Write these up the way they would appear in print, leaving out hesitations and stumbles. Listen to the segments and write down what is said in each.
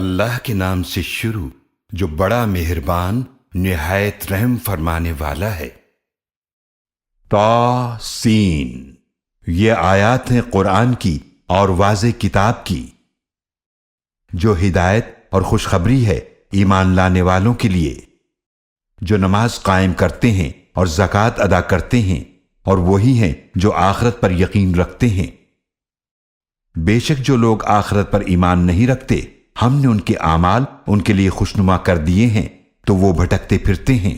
اللہ کے نام سے شروع جو بڑا مہربان نہایت رحم فرمانے والا ہے۔ طاسین، یہ آیات ہیں قرآن کی اور واضح کتاب کی، جو ہدایت اور خوشخبری ہے ایمان لانے والوں کے لیے، جو نماز قائم کرتے ہیں اور زکوٰۃ ادا کرتے ہیں، اور وہی ہیں جو آخرت پر یقین رکھتے ہیں۔ بے شک جو لوگ آخرت پر ایمان نہیں رکھتے، ہم نے ان کے اعمال ان کے لیے خوشنما کر دیے ہیں تو وہ بھٹکتے پھرتے ہیں۔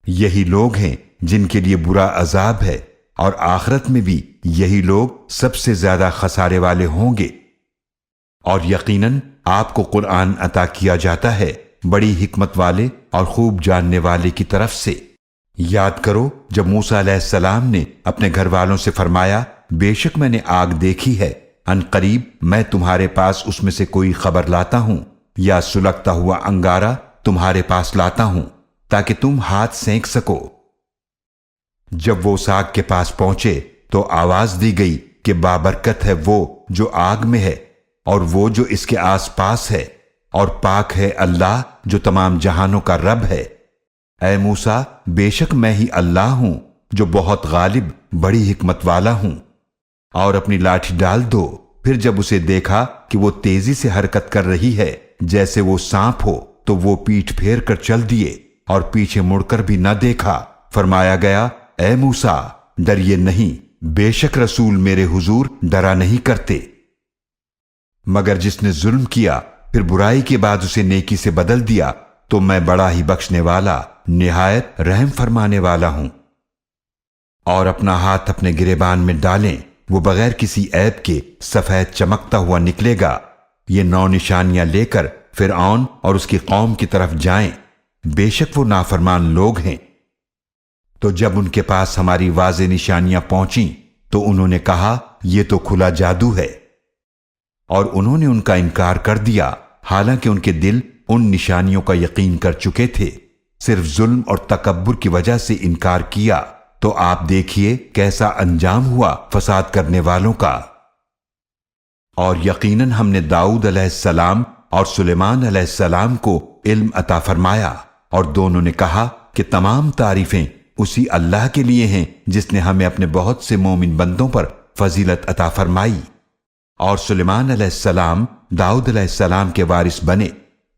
یہی لوگ ہیں جن کے لیے برا عذاب ہے، اور آخرت میں بھی یہی لوگ سب سے زیادہ خسارے والے ہوں گے۔ اور یقیناً آپ کو قرآن عطا کیا جاتا ہے بڑی حکمت والے اور خوب جاننے والے کی طرف سے۔ یاد کرو جب موسیٰ علیہ السلام نے اپنے گھر والوں سے فرمایا، بے شک میں نے آگ دیکھی ہے، ان قریب میں تمہارے پاس اس میں سے کوئی خبر لاتا ہوں، یا سلگتا ہوا انگارہ تمہارے پاس لاتا ہوں تاکہ تم ہاتھ سینک سکو۔ جب وہ اس آگ کے پاس پہنچے تو آواز دی گئی کہ بابرکت ہے وہ جو آگ میں ہے، اور وہ جو اس کے آس پاس ہے، اور پاک ہے اللہ جو تمام جہانوں کا رب ہے۔ اے موسیٰ، بے شک میں ہی اللہ ہوں جو بہت غالب بڑی حکمت والا ہوں۔ اور اپنی لاٹھی ڈال دو۔ پھر جب اسے دیکھا کہ وہ تیزی سے حرکت کر رہی ہے جیسے وہ سانپ ہو، تو وہ پیٹھ پھیر کر چل دیے اور پیچھے مڑ کر بھی نہ دیکھا۔ فرمایا گیا، اے موسیٰ، ڈریے نہیں، بے شک رسول میرے حضور ڈرا نہیں کرتے، مگر جس نے ظلم کیا پھر برائی کے بعد اسے نیکی سے بدل دیا تو میں بڑا ہی بخشنے والا نہایت رحم فرمانے والا ہوں۔ اور اپنا ہاتھ اپنے گریبان میں ڈالیں، وہ بغیر کسی عیب کے سفید چمکتا ہوا نکلے گا۔ یہ 9 نشانیاں لے کر فرعون اور اس کی قوم کی طرف جائیں، بے شک وہ نافرمان لوگ ہیں۔ تو جب ان کے پاس ہماری واضح نشانیاں پہنچیں تو انہوں نے کہا، یہ تو کھلا جادو ہے، اور انہوں نے ان کا انکار کر دیا، حالانکہ ان کے دل ان نشانیوں کا یقین کر چکے تھے، صرف ظلم اور تکبر کی وجہ سے انکار کیا۔ تو آپ دیکھیے کیسا انجام ہوا فساد کرنے والوں کا۔ اور یقیناً ہم نے داؤد علیہ السلام اور سلیمان علیہ السلام کو علم عطا فرمایا، اور دونوں نے کہا کہ تمام تعریفیں اسی اللہ کے لیے ہیں جس نے ہمیں اپنے بہت سے مومن بندوں پر فضیلت عطا فرمائی۔ اور سلیمان علیہ السلام داؤد علیہ السلام کے وارث بنے،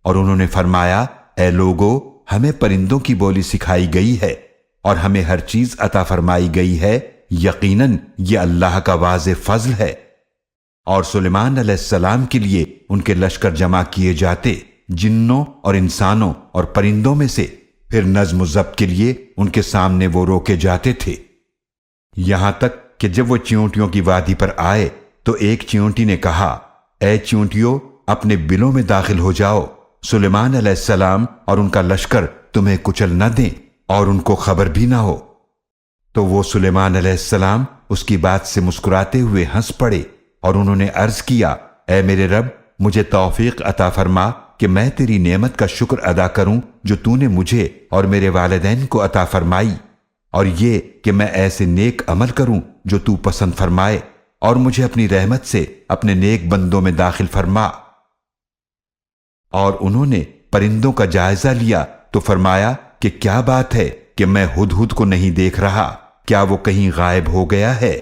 اور انہوں نے فرمایا، اے لوگو، ہمیں پرندوں کی بولی سکھائی گئی ہے اور ہمیں ہر چیز عطا فرمائی گئی ہے، یقیناً یہ اللہ کا واضح فضل ہے۔ اور سلیمان علیہ السلام کے لیے ان کے لشکر جمع کیے جاتے، جنوں اور انسانوں اور پرندوں میں سے، پھر نظم و ضبط کے لیے ان کے سامنے وہ روکے جاتے تھے، یہاں تک کہ جب وہ چیونٹیوں کی وادی پر آئے تو ایک چیونٹی نے کہا، اے چیونٹیوں، اپنے بلوں میں داخل ہو جاؤ، سلیمان علیہ السلام اور ان کا لشکر تمہیں کچل نہ دیں اور ان کو خبر بھی نہ ہو۔ تو وہ سلیمان علیہ السلام اس کی بات سے مسکراتے ہوئے ہنس پڑے، اور انہوں نے عرض کیا، اے میرے رب، مجھے توفیق عطا فرما کہ میں تیری نعمت کا شکر ادا کروں جو تو نے مجھے اور میرے والدین کو عطا فرمائی، اور یہ کہ میں ایسے نیک عمل کروں جو تو پسند فرمائے، اور مجھے اپنی رحمت سے اپنے نیک بندوں میں داخل فرما۔ اور انہوں نے پرندوں کا جائزہ لیا تو فرمایا کہ کیا بات ہے کہ میں ہدہد کو نہیں دیکھ رہا، کیا وہ کہیں غائب ہو گیا ہے؟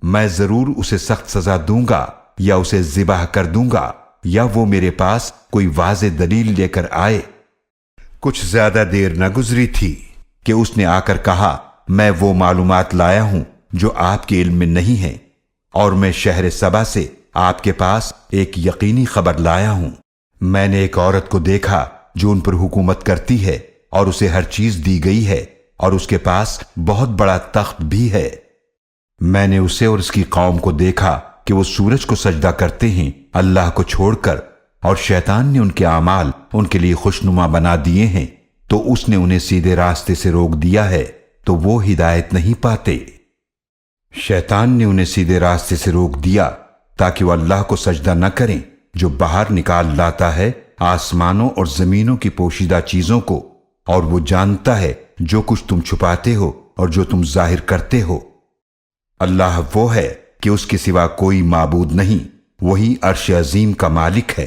میں ضرور اسے سخت سزا دوں گا، یا اسے ذبح کر دوں گا، یا وہ میرے پاس کوئی واضح دلیل لے کر آئے۔ کچھ زیادہ دیر نہ گزری تھی کہ اس نے آ کر کہا، میں وہ معلومات لایا ہوں جو آپ کے علم میں نہیں ہیں، اور میں شہر سبا سے آپ کے پاس ایک یقینی خبر لایا ہوں۔ میں نے ایک عورت کو دیکھا جو ان پر حکومت کرتی ہے، اور اسے ہر چیز دی گئی ہے، اور اس کے پاس بہت بڑا تخت بھی ہے۔ میں نے اسے اور اس کی قوم کو دیکھا کہ وہ سورج کو سجدہ کرتے ہیں اللہ کو چھوڑ کر، اور شیطان نے ان کے اعمال ان کے لیے خوشنما بنا دیے ہیں، تو اس نے انہیں سیدھے راستے سے روک دیا ہے، تو وہ ہدایت نہیں پاتے۔ شیطان نے انہیں سیدھے راستے سے روک دیا تاکہ وہ اللہ کو سجدہ نہ کریں جو باہر نکال لاتا ہے آسمانوں اور زمینوں کی پوشیدہ چیزوں کو، اور وہ جانتا ہے جو کچھ تم چھپاتے ہو اور جو تم ظاہر کرتے ہو۔ اللہ وہ ہے کہ اس کے سوا کوئی معبود نہیں، وہی عرش عظیم کا مالک ہے۔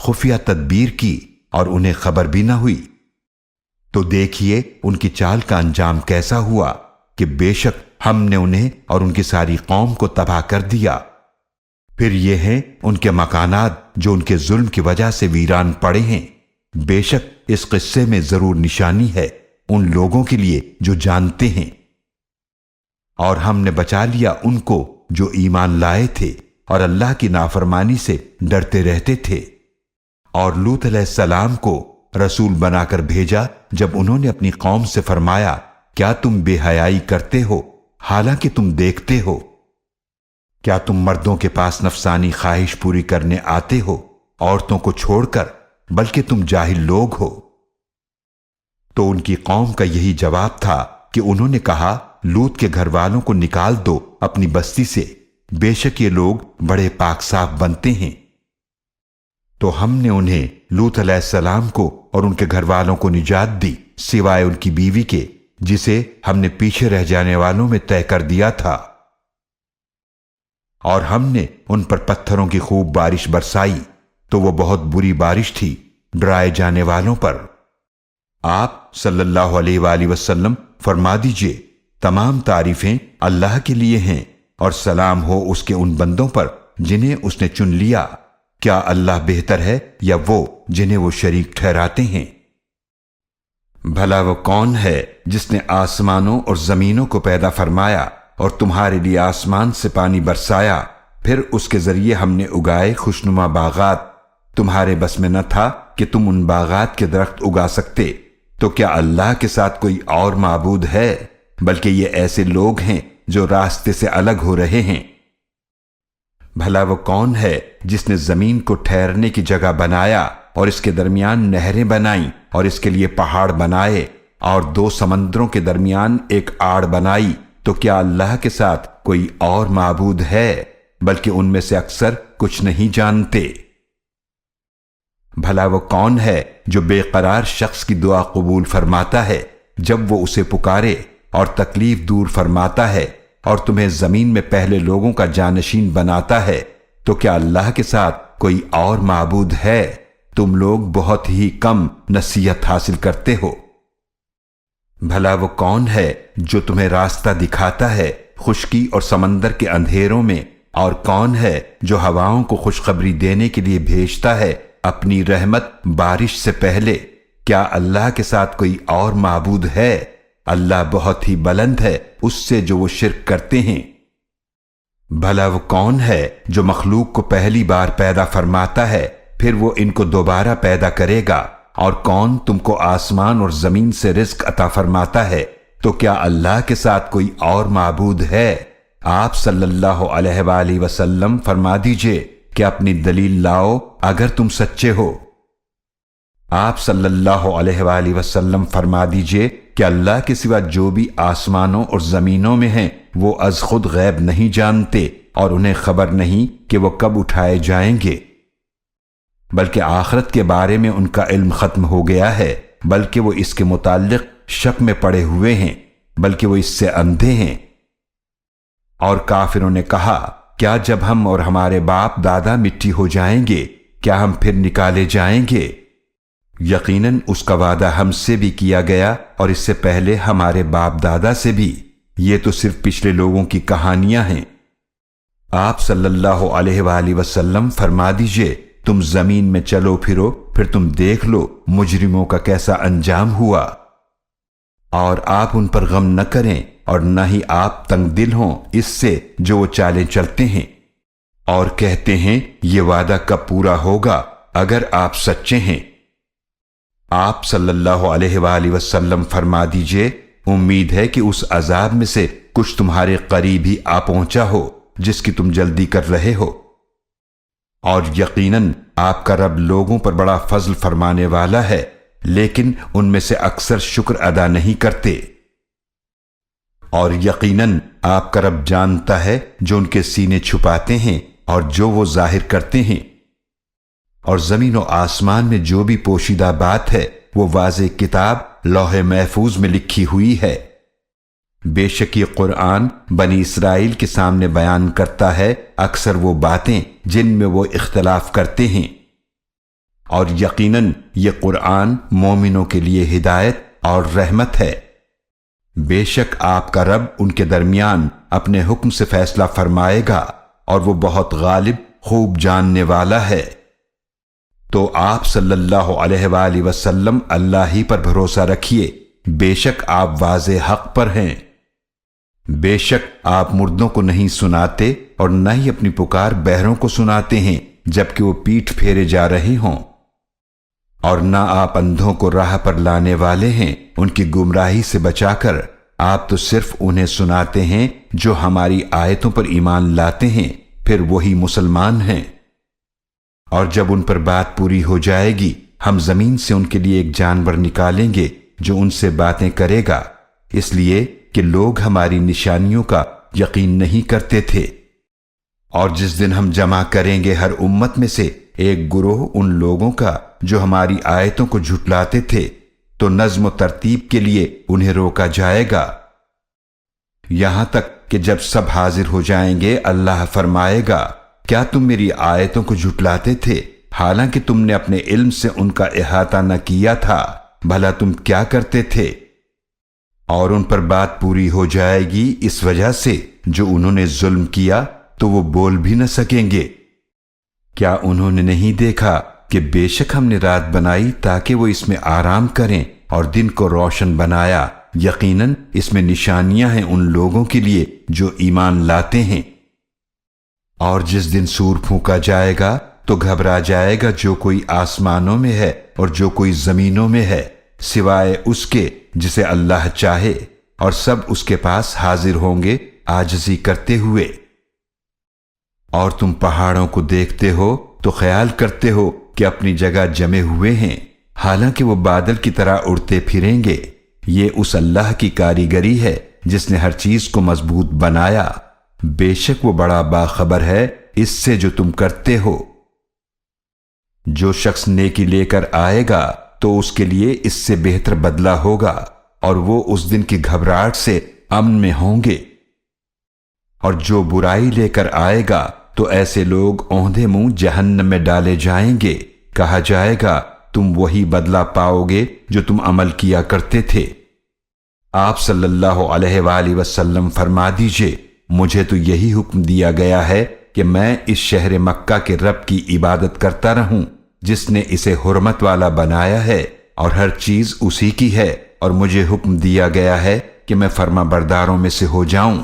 خفیہ تدبیر کی اور انہیں خبر بھی نہ ہوئی، تو دیکھیے ان کی چال کا انجام کیسا ہوا کہ بے شک ہم نے انہیں اور ان کی ساری قوم کو تباہ کر دیا۔ پھر یہ ہیں ان کے مکانات جو ان کے ظلم کی وجہ سے ویران پڑے ہیں۔ بے شک اس قصے میں ضرور نشانی ہے ان لوگوں کے لیے جو جانتے ہیں۔ اور ہم نے بچا لیا ان کو جو ایمان لائے تھے اور اللہ کی نافرمانی سے ڈرتے رہتے تھے، اور لوط علیہ السلام کو رسول بنا کر بھیجا جب انہوں نے اپنی قوم سے فرمایا کیا تم بے حیائی کرتے ہو حالانکہ تم دیکھتے ہو؟ کیا تم مردوں کے پاس نفسانی خواہش پوری کرنے آتے ہو عورتوں کو چھوڑ کر، بلکہ تم جاہل لوگ ہو؟ تو ان کی قوم کا یہی جواب تھا کہ انہوں نے کہا لوط کے گھر والوں کو نکال دو اپنی بستی سے، بے شک یہ لوگ بڑے پاک صاف بنتے ہیں۔ تو ہم نے انہیں لوط علیہ السلام کو اور ان کے گھر والوں کو نجات دی سوائے ان کی بیوی کے، جسے ہم نے پیچھے رہ جانے والوں میں طے کر دیا تھا۔ اور ہم نے ان پر پتھروں کی خوب بارش برسائی تو وہ بہت بری بارش تھی ڈرائے جانے والوں پر۔ آپ صلی اللہ علیہ وآلہ وسلم فرما دیجئے تمام تعریفیں اللہ کے لیے ہیں اور سلام ہو اس کے ان بندوں پر جنہیں اس نے چن لیا۔ کیا اللہ بہتر ہے یا وہ جنہیں وہ شریک ٹھہراتے ہیں؟ بھلا وہ کون ہے جس نے آسمانوں اور زمینوں کو پیدا فرمایا اور تمہارے لیے آسمان سے پانی برسایا، پھر اس کے ذریعے ہم نے اگائے خوشنما باغات، تمہارے بس میں نہ تھا کہ تم ان باغات کے درخت اگا سکتے، تو کیا اللہ کے ساتھ کوئی اور معبود ہے؟ بلکہ یہ ایسے لوگ ہیں جو راستے سے الگ ہو رہے ہیں۔ بھلا وہ کون ہے جس نے زمین کو ٹھہرنے کی جگہ بنایا اور اس کے درمیان نہریں بنائیں اور اس کے لیے پہاڑ بنائے اور دو سمندروں کے درمیان ایک آڑ بنائی، تو کیا اللہ کے ساتھ کوئی اور معبود ہے؟ بلکہ ان میں سے اکثر کچھ نہیں جانتے۔ بھلا وہ کون ہے جو بے قرار شخص کی دعا قبول فرماتا ہے جب وہ اسے پکارے، اور تکلیف دور فرماتا ہے، اور تمہیں زمین میں پہلے لوگوں کا جانشین بناتا ہے، تو کیا اللہ کے ساتھ کوئی اور معبود ہے؟ تم لوگ بہت ہی کم نصیحت حاصل کرتے ہو۔ بھلا وہ کون ہے جو تمہیں راستہ دکھاتا ہے خشکی اور سمندر کے اندھیروں میں، اور کون ہے جو ہواؤں کو خوشخبری دینے کے لیے بھیجتا ہے اپنی رحمت بارش سے پہلے؟ کیا اللہ کے ساتھ کوئی اور معبود ہے؟ اللہ بہت ہی بلند ہے اس سے جو وہ شرک کرتے ہیں۔ بھلا وہ کون ہے جو مخلوق کو پہلی بار پیدا فرماتا ہے پھر وہ ان کو دوبارہ پیدا کرے گا؟ اور کون تم کو آسمان اور زمین سے رزق عطا فرماتا ہے؟ تو کیا اللہ کے ساتھ کوئی اور معبود ہے؟ آپ صلی اللہ علیہ وآلہ وسلم فرما دیجئے کہ اپنی دلیل لاؤ اگر تم سچے ہو۔ آپ صلی اللہ علیہ وآلہ وسلم فرما دیجئے کہ اللہ کے سوا جو بھی آسمانوں اور زمینوں میں ہیں وہ از خود غیب نہیں جانتے، اور انہیں خبر نہیں کہ وہ کب اٹھائے جائیں گے، بلکہ آخرت کے بارے میں ان کا علم ختم ہو گیا ہے، بلکہ وہ اس کے متعلق شک میں پڑے ہوئے ہیں، بلکہ وہ اس سے اندھے ہیں۔ اور کافروں نے کہا کیا جب ہم اور ہمارے باپ دادا مٹی ہو جائیں گے کیا ہم پھر نکالے جائیں گے؟ یقیناً اس کا وعدہ ہم سے بھی کیا گیا اور اس سے پہلے ہمارے باپ دادا سے بھی، یہ تو صرف پچھلے لوگوں کی کہانیاں ہیں۔ آپ صلی اللہ علیہ وآلہ وسلم فرما دیجئے تم زمین میں چلو پھرو پھر تم دیکھ لو مجرموں کا کیسا انجام ہوا، اور آپ ان پر غم نہ کریں اور نہ ہی آپ تنگ دل ہوں اس سے جو وہ چالیں چلتے ہیں، اور کہتے ہیں یہ وعدہ کب پورا ہوگا اگر آپ سچے ہیں۔ آپ صلی اللہ علیہ وآلہ وسلم فرما دیجئے امید ہے کہ اس عذاب میں سے کچھ تمہارے قریب ہی آ پہنچا ہو جس کی تم جلدی کر رہے ہو، اور یقیناً آپ کا رب لوگوں پر بڑا فضل فرمانے والا ہے، لیکن ان میں سے اکثر شکر ادا نہیں کرتے۔ اور یقیناً آپ کا رب جانتا ہے جو ان کے سینے چھپاتے ہیں اور جو وہ ظاہر کرتے ہیں، اور زمین و آسمان میں جو بھی پوشیدہ بات ہے وہ واضح کتاب لوح محفوظ میں لکھی ہوئی ہے۔ بے شک یہ قرآن بنی اسرائیل کے سامنے بیان کرتا ہے اکثر وہ باتیں جن میں وہ اختلاف کرتے ہیں، اور یقیناً یہ قرآن مومنوں کے لیے ہدایت اور رحمت ہے۔ بے شک آپ کا رب ان کے درمیان اپنے حکم سے فیصلہ فرمائے گا اور وہ بہت غالب خوب جاننے والا ہے۔ تو آپ صلی اللہ علیہ وآلہ وسلم اللہ ہی پر بھروسہ رکھیے، بے شک آپ واضح حق پر ہیں۔ بے شک آپ مردوں کو نہیں سناتے اور نہ ہی اپنی پکار بہروں کو سناتے ہیں جبکہ وہ پیٹھ پھیرے جا رہے ہوں، اور نہ آپ اندھوں کو راہ پر لانے والے ہیں ان کی گمراہی سے بچا کر۔ آپ تو صرف انہیں سناتے ہیں جو ہماری آیتوں پر ایمان لاتے ہیں، پھر وہی مسلمان ہیں۔ اور جب ان پر بات پوری ہو جائے گی، ہم زمین سے ان کے لیے ایک جانور نکالیں گے جو ان سے باتیں کرے گا، اس لیے کہ لوگ ہماری نشانیوں کا یقین نہیں کرتے تھے۔ اور جس دن ہم جمع کریں گے ہر امت میں سے ایک گروہ ان لوگوں کا جو ہماری آیتوں کو جھٹلاتے تھے، تو نظم و ترتیب کے لیے انہیں روکا جائے گا، یہاں تک کہ جب سب حاضر ہو جائیں گے اللہ فرمائے گا، کیا تم میری آیتوں کو جھٹلاتے تھے حالانکہ تم نے اپنے علم سے ان کا احاطہ نہ کیا تھا؟ بھلا تم کیا کرتے تھے؟ اور ان پر بات پوری ہو جائے گی اس وجہ سے جو انہوں نے ظلم کیا، تو وہ بول بھی نہ سکیں گے۔ کیا انہوں نے نہیں دیکھا کہ بے شک ہم نے رات بنائی تاکہ وہ اس میں آرام کریں اور دن کو روشن بنایا، یقیناً اس میں نشانیاں ہیں ان لوگوں کے لیے جو ایمان لاتے ہیں۔ اور جس دن سور پھونکا جائے گا تو گھبرا جائے گا جو کوئی آسمانوں میں ہے اور جو کوئی زمینوں میں ہے، سوائے اس کے جسے اللہ چاہے، اور سب اس کے پاس حاضر ہوں گے عاجزی کرتے ہوئے۔ اور تم پہاڑوں کو دیکھتے ہو تو خیال کرتے ہو کہ اپنی جگہ جمے ہوئے ہیں، حالانکہ وہ بادل کی طرح اڑتے پھریں گے۔ یہ اس اللہ کی کاریگری ہے جس نے ہر چیز کو مضبوط بنایا، بے شک وہ بڑا باخبر ہے اس سے جو تم کرتے ہو۔ جو شخص نیکی لے کر آئے گا تو اس کے لیے اس سے بہتر بدلہ ہوگا، اور وہ اس دن کی گھبراہٹ سے امن میں ہوں گے۔ اور جو برائی لے کر آئے گا تو ایسے لوگ اوندھے منہ جہنم میں ڈالے جائیں گے، کہا جائے گا تم وہی بدلہ پاؤ گے جو تم عمل کیا کرتے تھے۔ آپ صلی اللہ علیہ وآلہ وسلم فرما دیجئے، مجھے تو یہی حکم دیا گیا ہے کہ میں اس شہر مکہ کے رب کی عبادت کرتا رہوں جس نے اسے حرمت والا بنایا ہے اور ہر چیز اسی کی ہے، اور مجھے حکم دیا گیا ہے کہ میں فرما برداروں میں سے ہو جاؤں،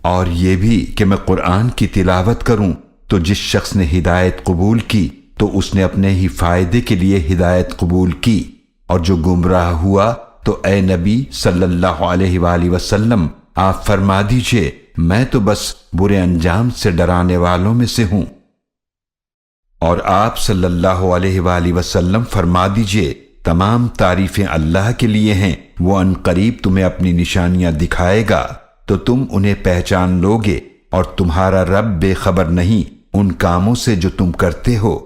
اور یہ بھی کہ میں قرآن کی تلاوت کروں۔ تو جس شخص نے ہدایت قبول کی تو اس نے اپنے ہی فائدے کے لیے ہدایت قبول کی، اور جو گمراہ ہوا تو اے نبی صلی اللہ علیہ وآلہ وسلم آپ فرما دیجئے، میں تو بس برے انجام سے ڈرانے والوں میں سے ہوں۔ اور آپ صلی اللہ علیہ وآلہ وسلم فرما دیجئے، تمام تعریفیں اللہ کے لیے ہیں، وہ ان قریب تمہیں اپنی نشانیاں دکھائے گا تو تم انہیں پہچان لوگے، اور تمہارا رب بے خبر نہیں ان کاموں سے جو تم کرتے ہو۔